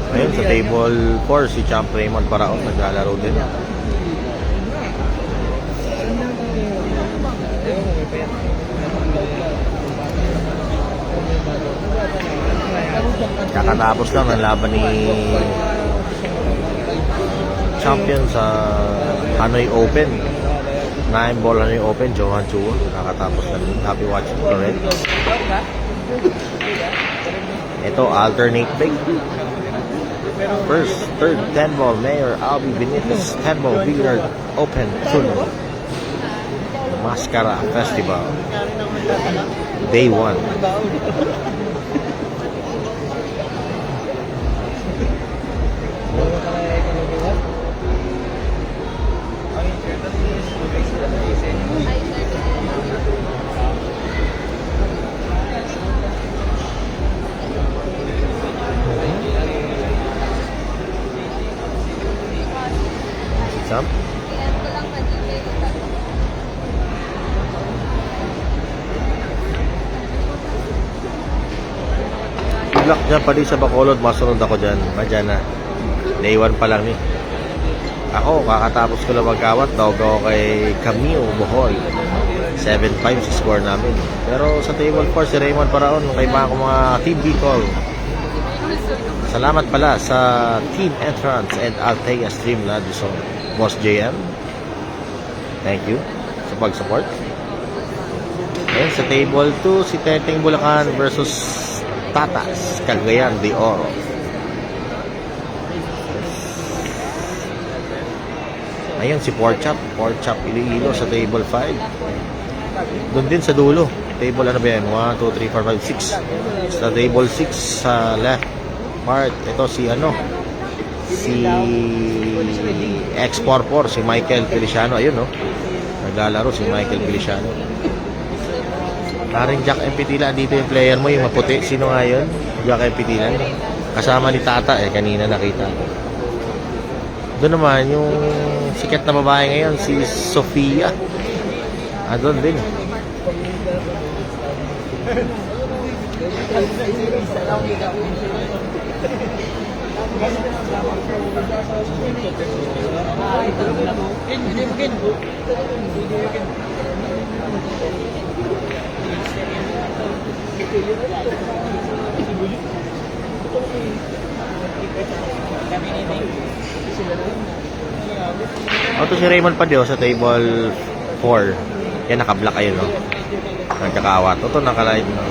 Ayun, sa table 4, si Champ Raymond Paraon naglalaro din. Kakatapos lang ng laban ni champion sa Hanoi Open. 9-ball Hanoi Open, Johan Chua. Kakatapos lang. Happy watching ko rin. Ito, alternate pick. First, third, 10-ball Mayor Albi Benitez 10-ball Billiard Open Tournament. Mascara Festival. Day 1. Sam? Good luck dyan pali sa Bacolod. Masunod ako dyan. Madyan na. Day 1 pa lang eh. Ako, kakatapos ko lang magkawat. Tawag ako kay Camille Bohol. 7-5 sa score namin. Pero sa table 4, si Raymond Paraon. Kay mga Team Bicol. Salamat pala sa Team Entrance and Altea Streamlabs. So, Boss JM, thank you sa pag-support. Okay, sa table 2, si Teteng Bulacan versus Tatas Cagayan de Oro. Ayun si Porchop Iloilo sa table 5. Doon din sa dulo. Table ano ba yan? 1, 2, 3, 4, 5, 6. Sa table 6 sa left part, ito si si X44, si Michael Feliciano. Ayun, no? Naglalaro si Michael Feliciano. Paring Jack Empitila, dito yung player mo, yung maputi. Sino nga yun? Jack Empitila. Kasama ni Tata, kanina nakita ko. Doon naman, yung sikat na babae ngayon, si Sofia. Doon din. Ito si Raymond Padeo sa table 4. Yan, naka-block ayun, no? Nagkakawat. Ito naka-live, no?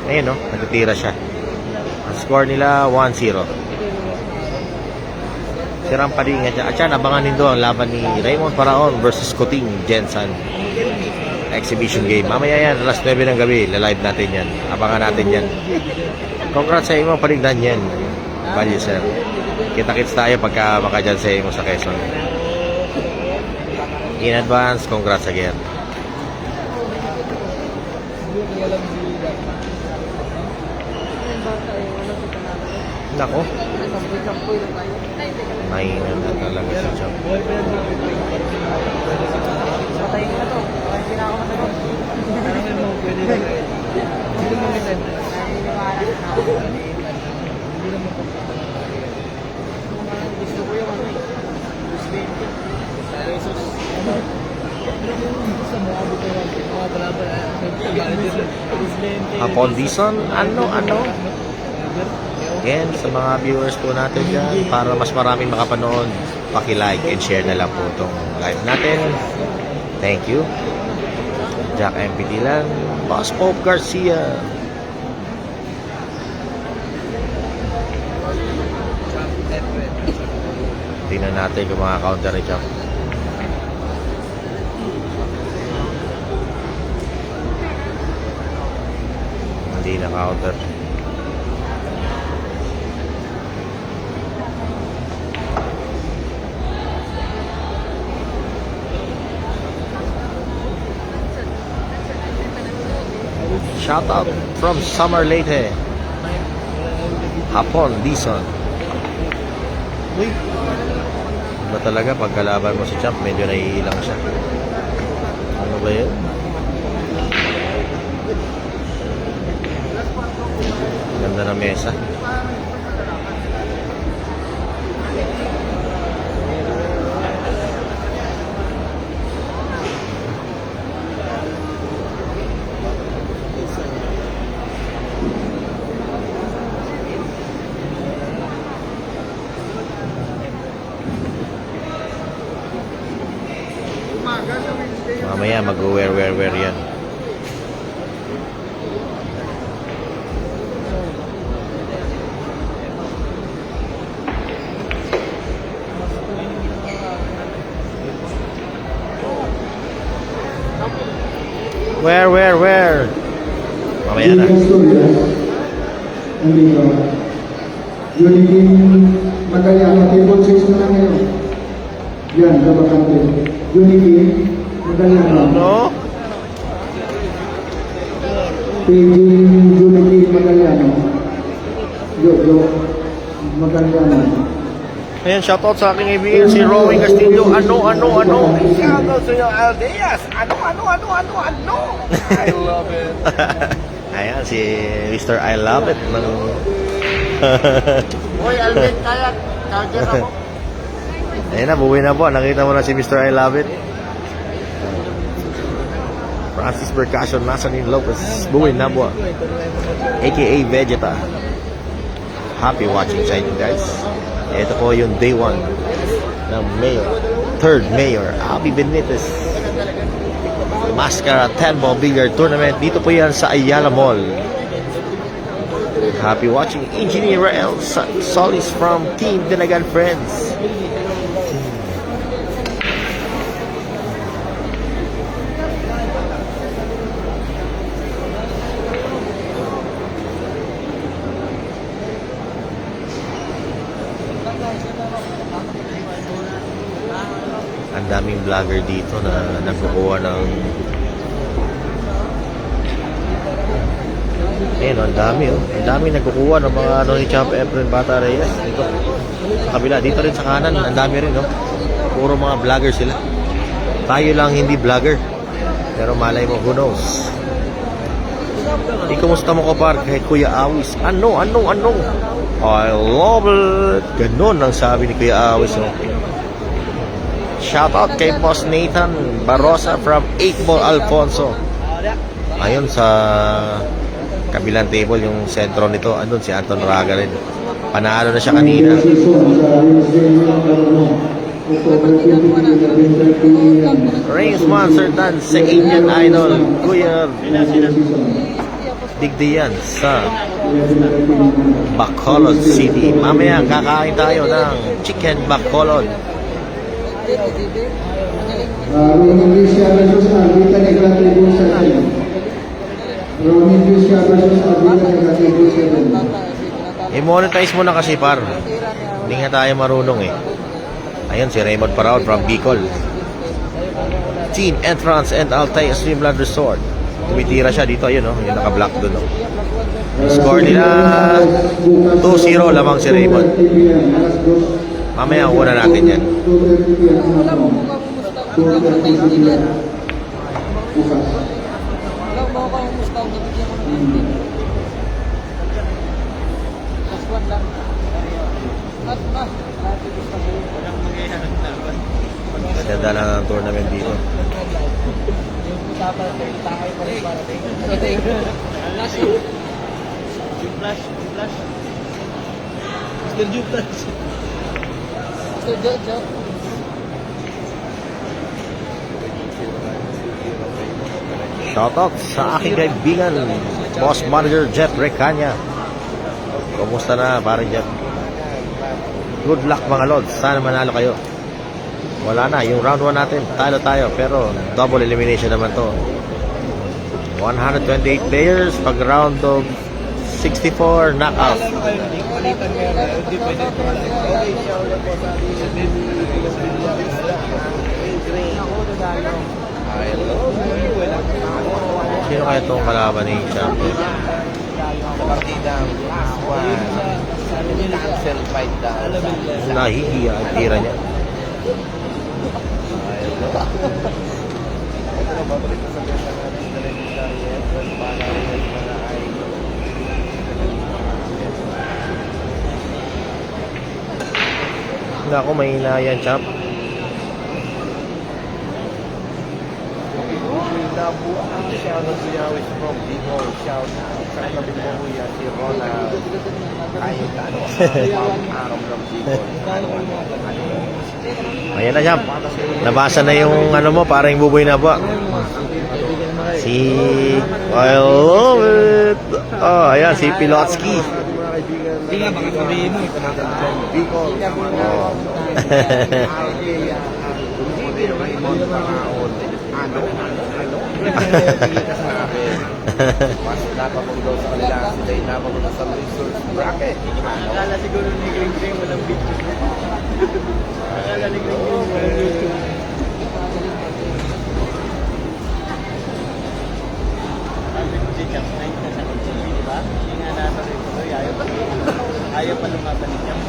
Ayun, no? Nagtitira siya. Ang score nila 1-0. Si Rampading at yan, abanganin doon ang laban ni Raymond Paraon versus Kuting Jensen. Exhibition game. Mamaya yan, alas 9 ng gabi. Lalive natin yan. Abangan natin yan. Congrats sa imo, paligdan yan. Value, sir. Kita-kits tayo pagka makadyan sa imo sa Quezon. In advance, congrats again. Nako. Mahina na talaga sa Champ. Patayin na to. Hindi na ako matagod. Hapon Dison, ano? Again, sa mga viewers po natin dyan, para mas maraming makapanood, paki-like and share na lang po itong live natin. Thank you. Jack MPT lang. Boss Pope Garcia. Tingnan natin kung mga counter ni Jack. Hindi na counter. Shout out from Summer Leyte. Hapon Dison. Iba talaga pagkalaban mo si Champ, medyo naiilang siya. Ano ba yun? Ganda na mesa. Mamaya mag-wear yan. Where? Mamaya na. Unity Magaliano, table 6 na lang ngayon. Yan, labakante. Unity Magaliano. Ano? PG Unity Magaliano. Yo, Magaliano. Ayan, shoutout sa aking kaibigan si Romy Castillo. Ano? Shoutout sa iyo, Aldeas. Ano? I love it. Ayan, si Mr. I Love It. Hoy, Alvin, kaya. Charger ako. Ayan na, buwi na po. Nakita mo na si Mr. I Love It. Francis Percussion, Nazanin Lopez. Buwi na po. AKA Vegeta. Happy watching sa inyo, guys. Ito po yung day 1 ng Mayor. Third Mayor, Abby Benitez. Mascara 10 Ball Billiard Tournament. Dito po yan sa Ayala Mall. Happy watching Engineer Rael Solis from Team Dinagan Friends. Ang daming vlogger dito na nagkukuha ng ang dami Ang dami nagkukuha ng mga ni Champ Efren Bata Reyes dito. Sa kabila, dito rin sa kanan, ang dami rin, Puro mga vlogger sila. Tayo lang hindi vlogger. Pero malay mo, who knows? Kumusta mo, kapar? Kahit Kuya Awis. Ano? I love it. Ganon ang sabi ni Kuya Awis, Shoutout kay Boss Nathan Barosa from 8 Ball Alfonso. Ayun sa kabilang table, yung sentro nito, andun si Anton Raga rin. Panalo na siya kanina. Rains Monster Dance sa Indian Idol, Kuya Digdiyan sa Bacolod City. Mamaya kakain tayo ng chicken Bacolod. Ronin Lucia versus Albita Negativo 7. Ronin Lucia versus Albita Negativo 7. I-monetize mo na kasi, par. Hindi nga tayo marunong Ayun si Raymond Paraon from Bicol. Team Entrance and Altay Streamland Resort. Tumitira siya dito, ayun yung naka-block doon. Score nila 2-0 lamang si Raymond. Mamaya una natin yan. Ganda lang ang tournament dito. Shoutout sa aking kaibigan, Boss Manager Jeff Recanya. Kumusta na, pare Jeff? Good luck mga lods. Sana manalo kayo. Wala na, yung round 1 natin, talo tayo, pero double elimination naman to. 128 players, pag round of 64, knockout. Sino kaya itong kalaban ni Champion? Sa partidang last one, cancel fight daw. Nahihiya ang tira niya. Ito na babalik na sa besa natin na rin sa Reyes. Para Reyes na ay Naku, mahina yan, champ. Nabuang shout out to Yawis from Bicol. Shout out sa tabi mo kuya si Ronald. Kahit ano, araw ng Bicol. Ayan na, champ. Nabasa na yung ano mo, parang buboy na po. Si... I love it! Oh, ayan, si Pilotsky. Hindi nga, baka sabihin mo. Bicol. Ano? Mas napapag daw sa kanila sila ay napapag sa resource bracket. Akala siguro ni Green Green walang video. Akala ni Green Green walang YouTube. Sabi ko si Champ Knight na sa TV, di ba? Hindi nga nasa rin ko. Ayaw pa lumaban ni Champ.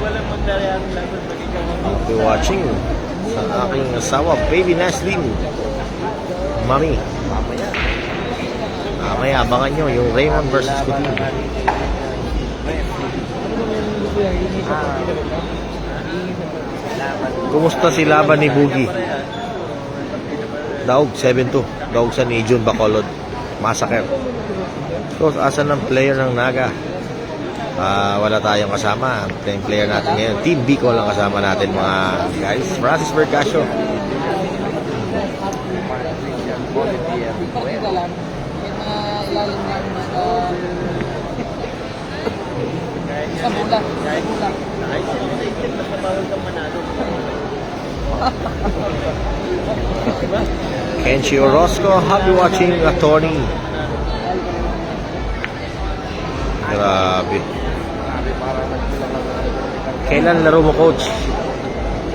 Walang magdarihan lang kung ikaw ang I'll be watching sa aking asawa, Baby Naslin. Mami. Mamaya, abangan nyo yung Raymond versus Coutinho. Kumusta si laban ni Boogie? Daog, 7-2. Daog sa ni June Bacolod. Massacre. So, asan ng player ng Naga? Wala tayong kasama. Ang player natin ngayon, Team Bicol lang kasama natin mga guys. Francis Bergasio. Kenshi Orozco, happy watching attorney. Grabe. Kailan laro mo, coach?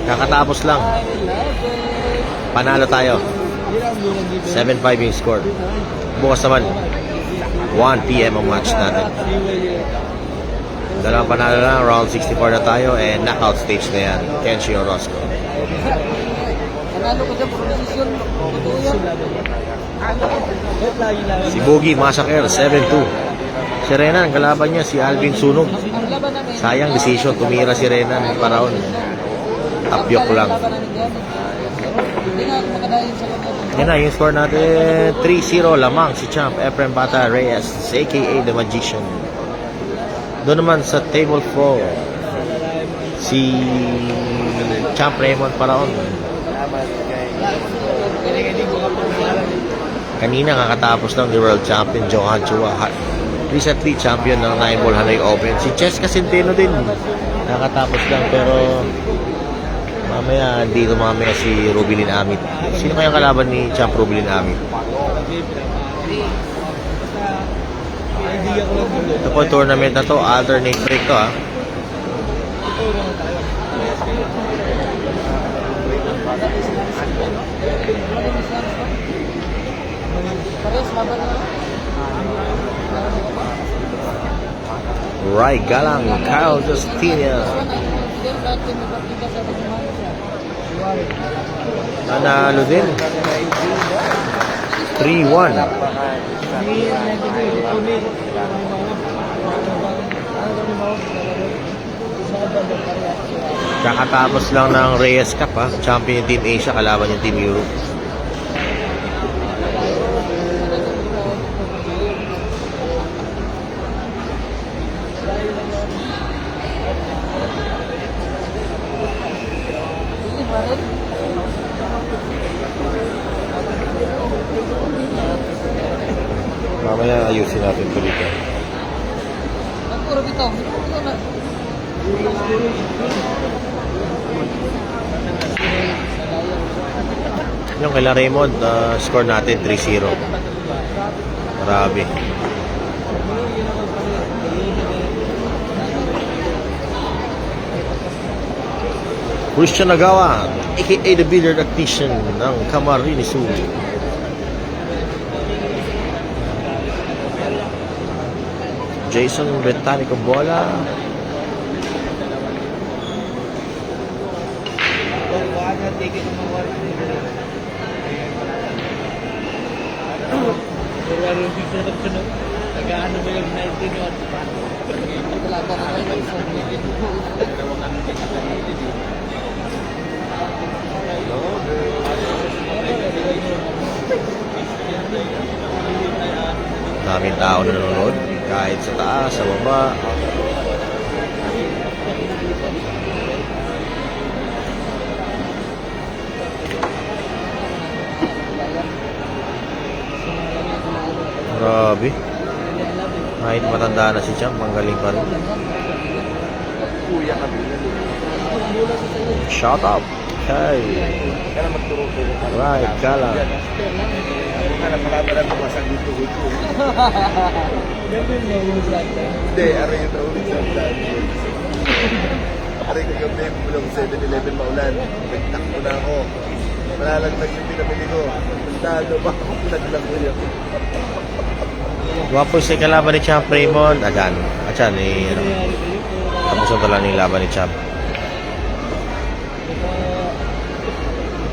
Kakatapos lang. Panalo tayo. 7-5 yung score. Bukas naman 1 PM ang match natin. Dalawang panalo lang. Round 64 na tayo. And knockout stage na yan. Kenshi Orozco. Panalo ko dyan, pronosisyon. Totoo yan. Si Boogie Massacre 7-2. Si Renan, kalaban niya si Alvin Sunog. Ang laban namin. Sayang decision, tumira si Renan paraon. Tapyok lang. Hindi nga ako makadahin sa kanya. Yan na, yung score natin 3-0 lamang si Champ Efrem Bata Reyes, aka The Magician. Doon naman sa table 4 si Champ Raymond Paraon. Kanina kakatapos lang ni World Champion Johan Chua, recently champion ng 9-ball Hanoi Open. Si Cheska Centeno din nakatapos lang, pero mamaya dito si Rubilin Amit. Sino kayang kalaban ni Champ Rubilin Amit? Ito po tournament na to, alternate break to ha. Parehas laban na. Rai Galang, Kyle Justina. Nanalo din. 3-1. Kakatapos lang ng Reyes Cup ha. Champion yung Team Asia, kalaban yung Team Europe. Mamaya ayusin natin ito dito. Puro bitaw. Ito na. Yung kay Raymond, score natin 3-0. Grabe. Christian Nagawa, aka the billiard tactician ng Camarines Sur. Jason Bretanico Bola. Tigil ng mga waris nila. Pero yung sunod-sunod, nag-ano ba yung 19 yun? Talaga na kayo ng isang minute. Dalawang kami sa kanilid eh. Daming tao na nanonood. Kahit sa taas, sa baba. Grabe. Kahit matanda na si Champ, ang galing pa rin. Kuya kami. Shout out. Hey. Kaya magturo-turo ka. Right, kala. Ako nga napalabala ko masang dito-dito. Ganun na yung vlog na. Hindi, aray yung tawag sa vlog. Aray kagabi, bulang 7-Eleven maulan. Nagtakbo na ako. Malalaglag yung pinamili ko. Nagtalo ba ako? Naglag ko yun. Gwapo si kalaban ni Champ Raymond. Ayan, ano. Tapos ang tala ng laban ni Champ.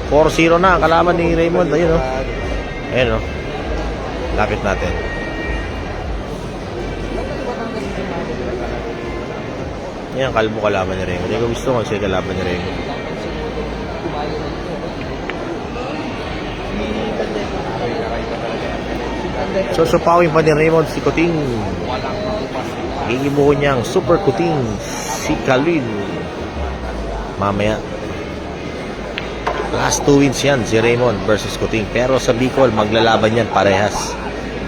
4-0 na ang kalaban ni Raymond. Ayun, oh. Ayun, oh. Lapit natin. Yan, kalbo kalaban ni Raymond. Hindi ko gusto kung siya kalaban ni Raymond. So, supawin pa ni Raymond si Kuting. Iibuho niyang Super Kuting si Kalin. Mamaya. Last 2 wins yan, si Raymond versus Kuting. Pero sa Bicol, maglalaban yan parehas.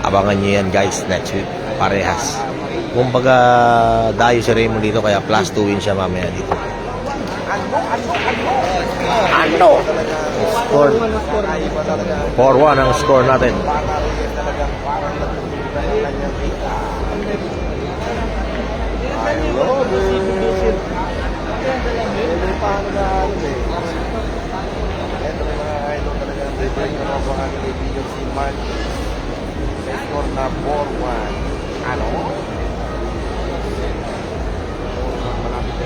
Abangan nyo yan guys, next week. Parehas. Kumbaga, dayo si Raymond dito, kaya plus 2 wins siya mamaya dito. Ano? Score. 4-1 ang score natin. Score na 4-1. Ano? Malapit na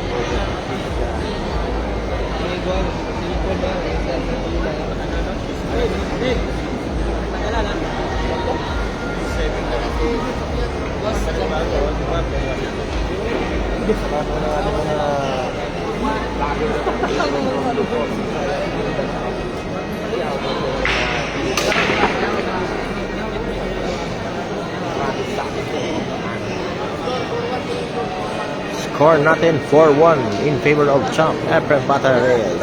Score natin 4-1 in favor of Champ Efren Bata Reyes,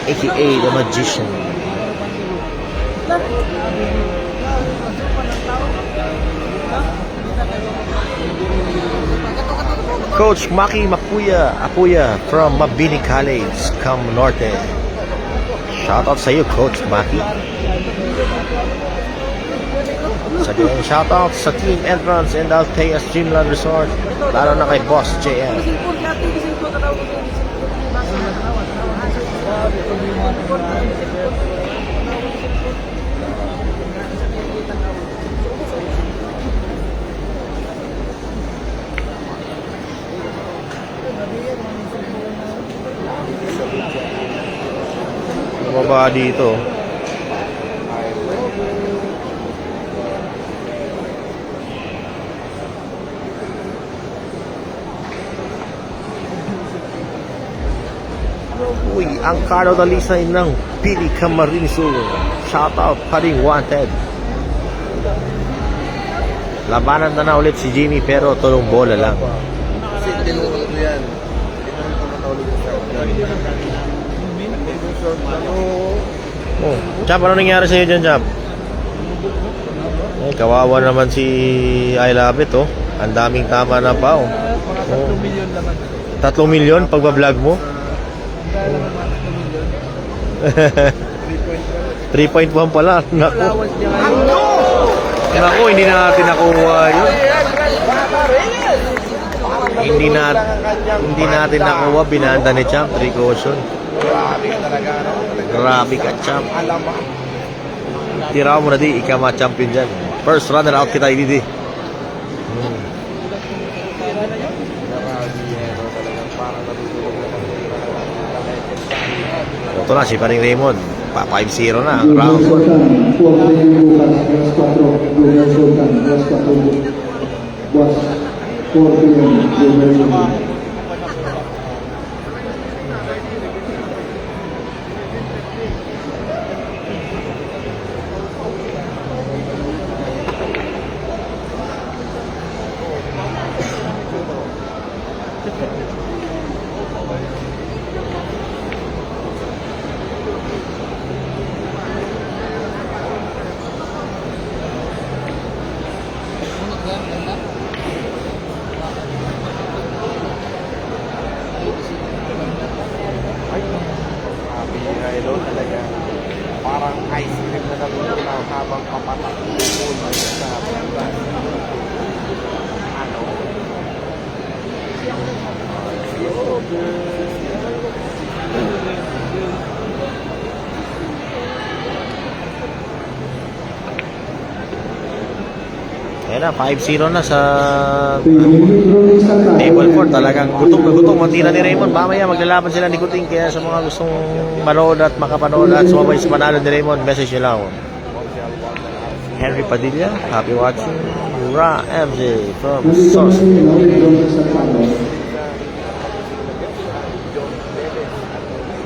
aka The Magician. Coach Maki Apuya from Mabini College, Cam Norte. Shout out sa iyo, Coach Maki. Shout out sa Team Entrance and Altea Streamland Resort, lalo na kay Boss JM. Baba dito. Uy, ang Carlo Dalisay ng Pili Camarines Sur. Shout out pa rin wanted. Labanan na ulit si Jimmy pero tulong bola lang. Kasi tinulog ko yan. Tinulog ko na ulit Oh, Chap, ano nangyari sa iyo dyan, Chap? Eh, kawawa naman si I Love It, oh. Ang daming tama na pa, oh. 3 million naman. 3 milyon pagbablog mo? 3.1 pala. Naku. Naku, hindi na natin nakuha yun. Hindi natin nakuha. Binanda ni Champ. 3 caution. Grabe ka talaga, no? Grabe ka, Champ. Alam mo. Tira mo na di. Ika ma-champion dyan. First runner out kita, hindi di. Ito na, si Paring Raymond. 5-0 na ang Junior round. Sultan, 4 million bukas, Boss 4, Junior Sultan, Boss 4, Boss 4 million, Junior Sultan. Ay, sabi nga ilo talaga. Parang ice cream na nalululaw habang papatakbo sa bukas. Ano? Ayan na, 5-0 na sa 3 million, Ronnie Santana. table 4. Talagang gutom na gutom. Ang tira ni Raymond. Mamaya maglalaban sila ni Kuting. Kaya sa mga gustong manood at makapanood at sumabay sa panalo ni Raymond, message nyo lang. Henry Padilla, happy watching. Ra MJ from Nandito na Sos. yun, Ronnie Santana.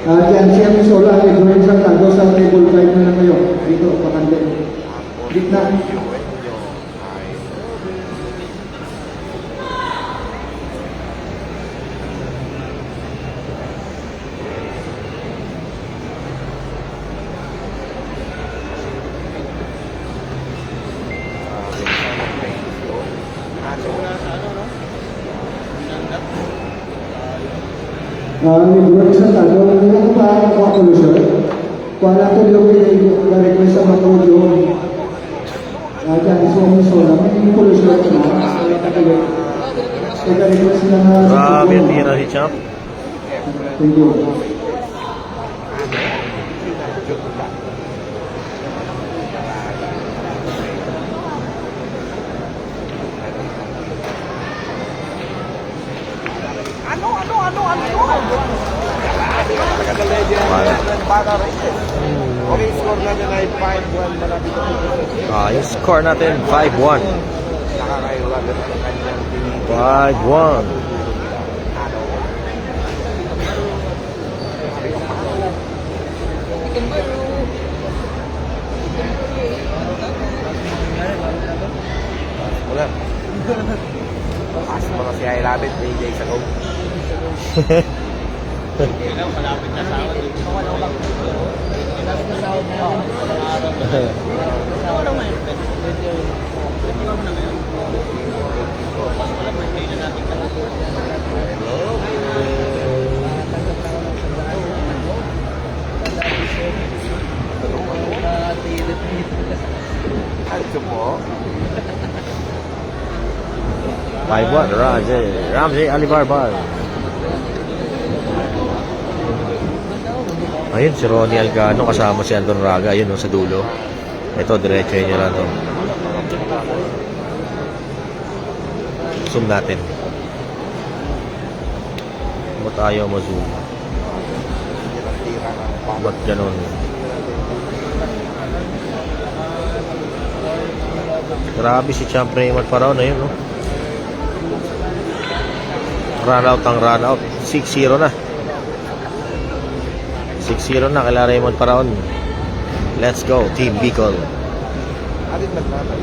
Diyan siya may sola kay Ronnie Santana sa table 5 na lang ngayon. Dito, pakande. Gitna. May Ronnie Santana, hindi ko pa ako kolusyon. Kung natin yung request sa matulog, diyan, iso may sola, may kolusyon na. Request na nga sa Grabe ang football. tira si Champ. Thank you. Taga na legend. Para rin. Okay, score natin ay 5-1. Malapit na. Yung score natin, 5-1. Nakakaiwa din ang kanyang team. 5-1. Wala. Pas mo kasi ay labit. DJ sa go. Malapit na sa akin. Malapit na sa akin na yun. Wala mo yun. Wala mo na ngayon. Wala mo yun na natin Ano po? 5-1, Ramsey Alibarbar. Ayun, si Ronnie Algano kasama si Anton Raga. Ayun, sa dulo. Ito, diretso nyo lang to. Zoom natin. Ba't ayaw ma-zoom? Ba't ganun? Grabe si Champ Raymond Paraon. Ayun, no? Run out ang run out. 6-0 na. 6-0 na kila Raymond Paraon. Let's go, Team Bicol. Alin nagtatay?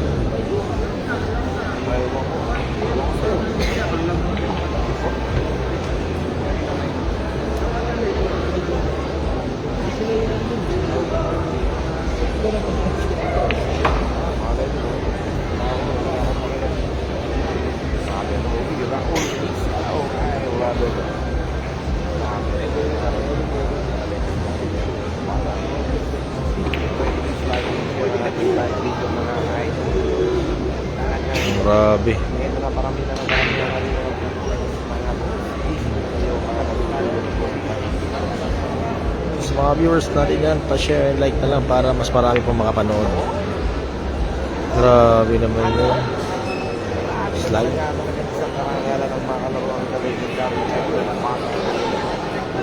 Grabe. Ito na parami na Sa mga viewers natin yan, pa-share and like na lang para mas marami pong makapanood. Grabe naman yun. Slide.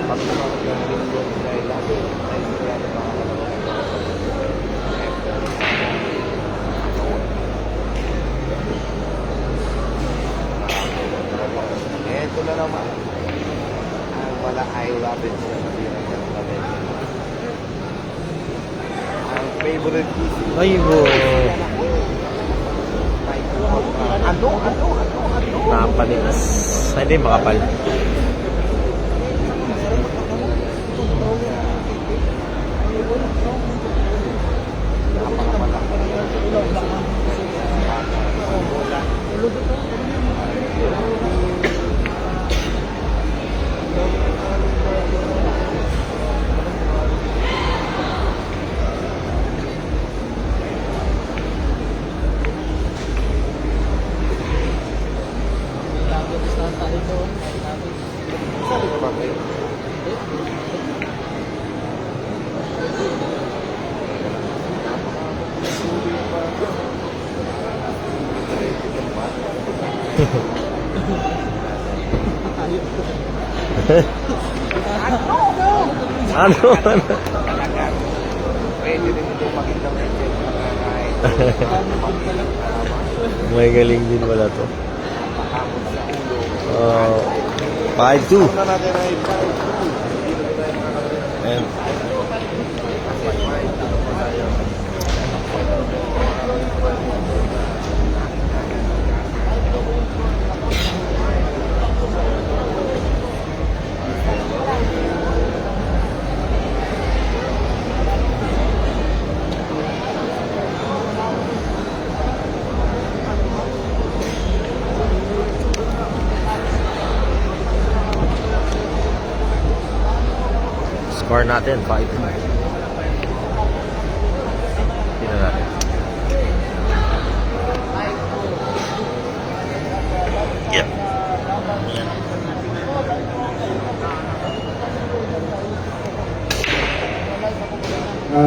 Pag tumawag ng Lindon dahil lagi, ay kaya na ito na naman. Ang wala ay rabbit sa nabira ng rabbit. Ang favorite piece. Ay, bo. Ano? Napanigas. Ay, hindi, makapal. Sabi ko ba kayo? Ano? Pwede rin ito makita ng nakakain. May galing din wala to. Makamot sa ulo. 5-2. Una natin ay 5-2. Ayan. Score natin 5-2. Tingnan natin. Yep.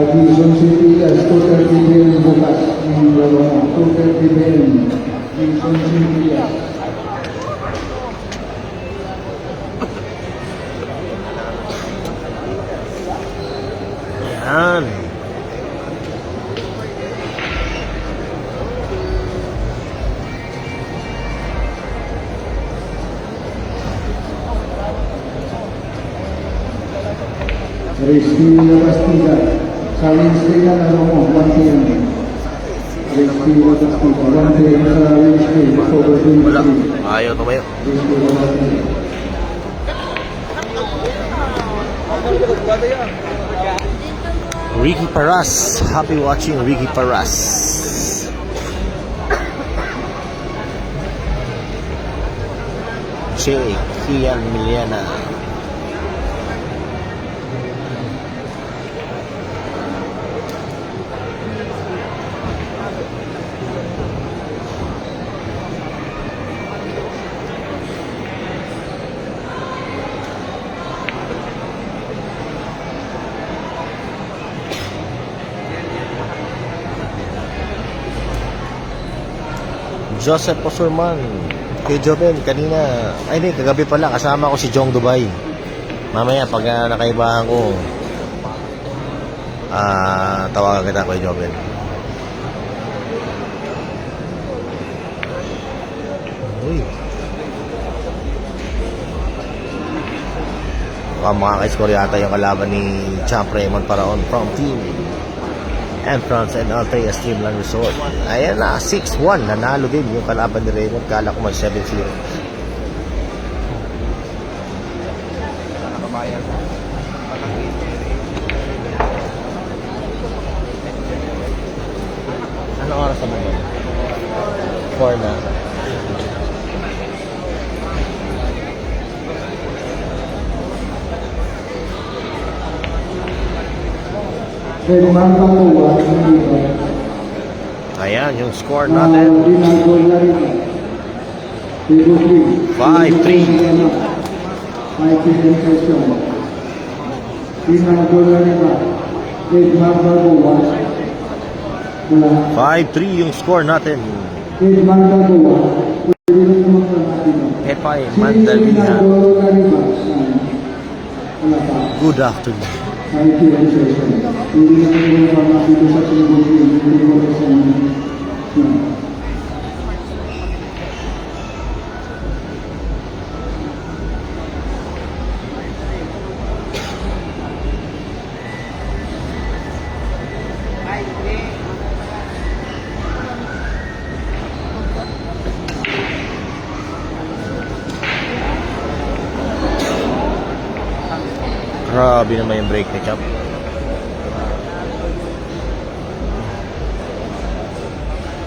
Quezon City, 230 billion bukas ng dalawa. 230 billion. Quezon City. Yan. Rizky Bastida. Sa Wednesday na ano mo, 1 p.m. Rizky Bastida, 1 p.m. sa Wednesday, October 23. Wala. Ayaw tumayo. Rizky Bastida. Ricky Paras. Happy watching Ricky Paras. Che Kian Miliana. Joseph Osurman. Kay Joven, kanina, ay hindi, kagabi pala, kasama ko si Jong Dubai. Mamaya, pag nakaibahan ko, tawagan kita kay Joven. Uy. Makaka-score yata yung kalaban ni Champ Raymond Paraon from team Entrance and Altea Streamland Resort. Ayan na, 6-1. Nanalo din yung kalaban ni Raymond. Kala ko mag 7-0. Nakabayan. Ano oras naman ba? 4 na. Edman Pamuwa, Ayan, yung score natin. 5-3. 5 p.m. session. Dinang Dolariba, Edman Pamuwa. 5-3 yung score natin. Edman Pamuwa. Hepay Mandalina. Good afternoon. IPL session. Hindi na yung mga dito sa Tungkol hindi ko sa Grabe naman yung break ni Champ.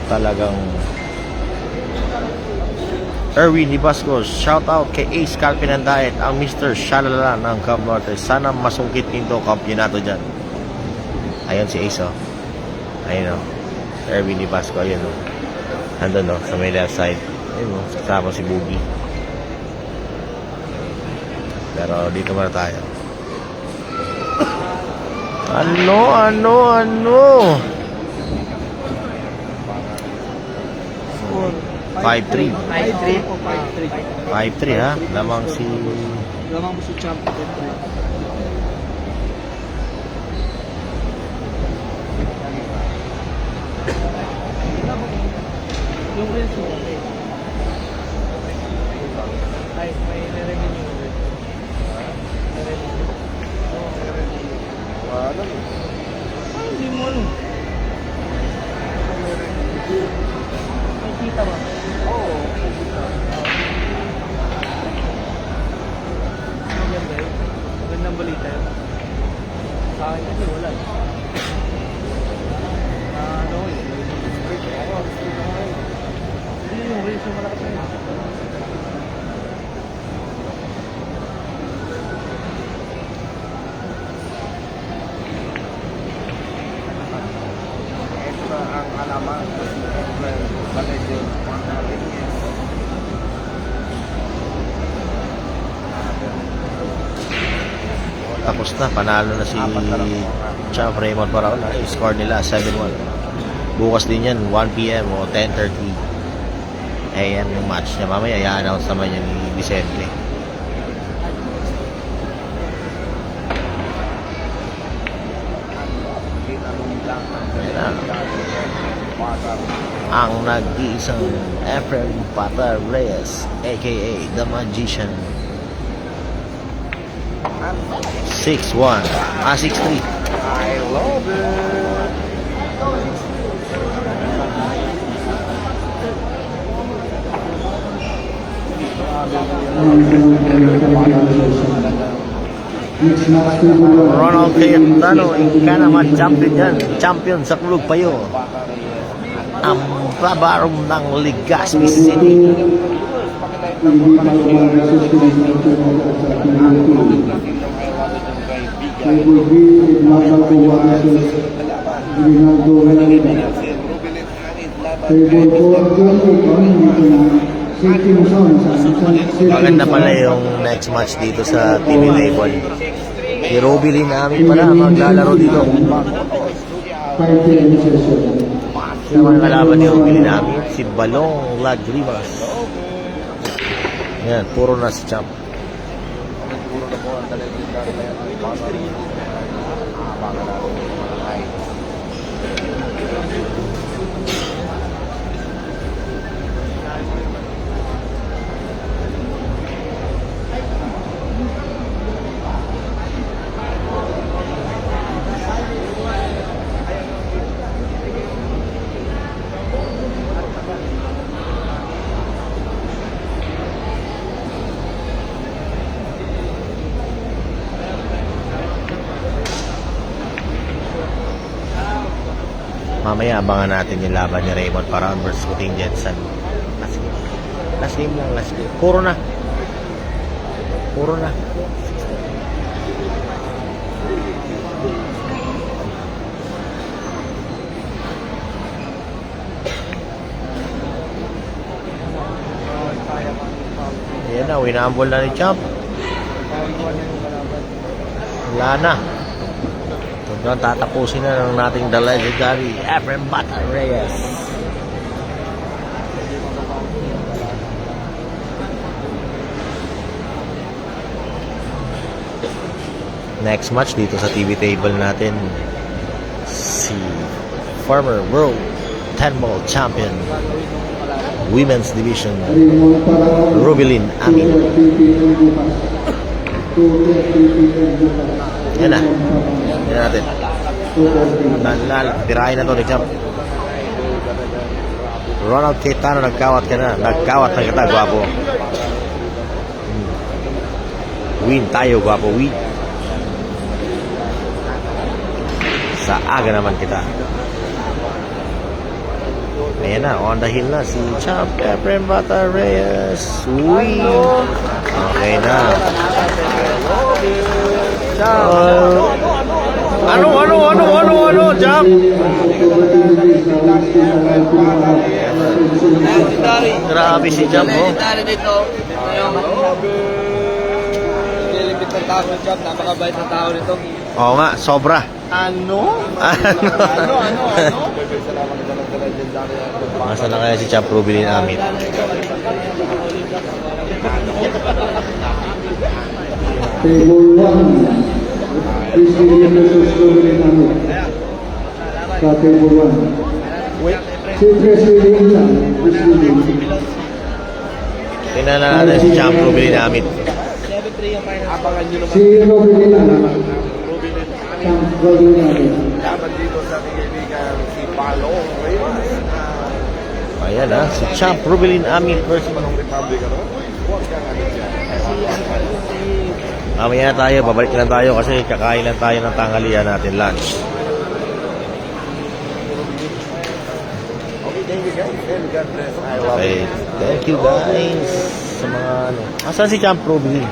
Talagang Erwin Ibascos, shout out kay Ace Calpinandayet, ang Mr. Shalala ng Camp Norte. Sana masungkit nito kampyonato dyan. Ayun si Ace, oh. Ayun, oh. Erwin Ibasco, ayun, oh. Nandun, oh, sa may left side. Ayun, oh, kasama si Boogie. Pero dito muna tayo. Ano? 5-3. 5-3 ha? Lamang si... Lamang mo si Champ. Yung reels mo. Ay, may narinig yung reels. Narinig. Oo, narinig. Wala eh. Ay, hindi mo ano. May kita ba? Oo. Maganda yun. Magandang balita yun. Sa akin kasi wala eh. Ano eh. Hindi yung reels yung malakas na yun. Ito na ang alaman. Baladio. Tapos na, panalo na si Champ Raymond Paraon. Score nila 7-1. Bukas din yan, 1 PM o 10:30 AM yung match niya. Mamaya i-announce naman yan ni Vicente. Ayan na. Ang nag-iisang Efren Pata Reyes, aka The Magician. 6-1. 6-3. I love it. Next match to Ronald Cayetano, ika naman champion yan. Champion sa Klug Payo. Ang babarom ng Legazpi City. hindi pa I will be in Marshall versus Rinaldo Herrera. Table 4, John Oakland, dito na City Luzon. Maganda pala yung next match dito sa TV Label. Si Robilin namin pala maglalaro dito. 5 PM session. Sino naman kalaban ni Robilin namin? Si Balong Lagrimas. Yan, puro na si Champ. Puro na po ang talagang abangan natin yung mga live. Mamaya abangan natin yung laban ni Raymond Paraon versus Kuting Jensen. Last game lang, last game. Puro na. Ayan na, winambol na ni Champ. Wala na. Ito na, tatapusin na ng nating the legendary Efren Pata Reyes. Next match dito sa TV table natin, si former World 10 Ball Champion Women's Division Raymond Paraon. Rubilin Amin. 2:30 p.m. bukas. 2:30 p.m. bukas. Yan na. Raymond Paraon. Yan natin. 2:30. Tirahin na to ni Champ. Ronald Cayetano, nagkawat ka na. Nagkawat na kita, gwapo. Win tayo, gwapo. Win. Sa aga naman kita. Ayan na, on the hill na si Champ Efren Bata Reyes. Win. Okay na. Ano, Champ? Grabe si Champ, oh. dito. Nililipit ng tao ng job. Napakabait ng tao nito. Oo nga, sobra. Ano? Masa na kaya si Champ Rubilin Amit? Table 1. Chris William versus Ruben Amit. Sa table 1. Si Chris William lang. Chris William. Tingnan na natin si Champ Rubilin Amit. Abangan nyo naman. Si Ruben Amit. Champ Ruben Amit. Laban dito sa ating kaibigan si Balong Reyes. Ayan ha, si Champ Rubilin Amit versus Manong Republic, ano? Huwag kang ano dyan. mamaya na tayo, babalik lang tayo kasi kakain lang tayo ng tanghalian natin, lunch. Okay, thank you guys. And God bless. I love Okay, you. thank you guys sa mga ano. Asan si Champ Rubilin?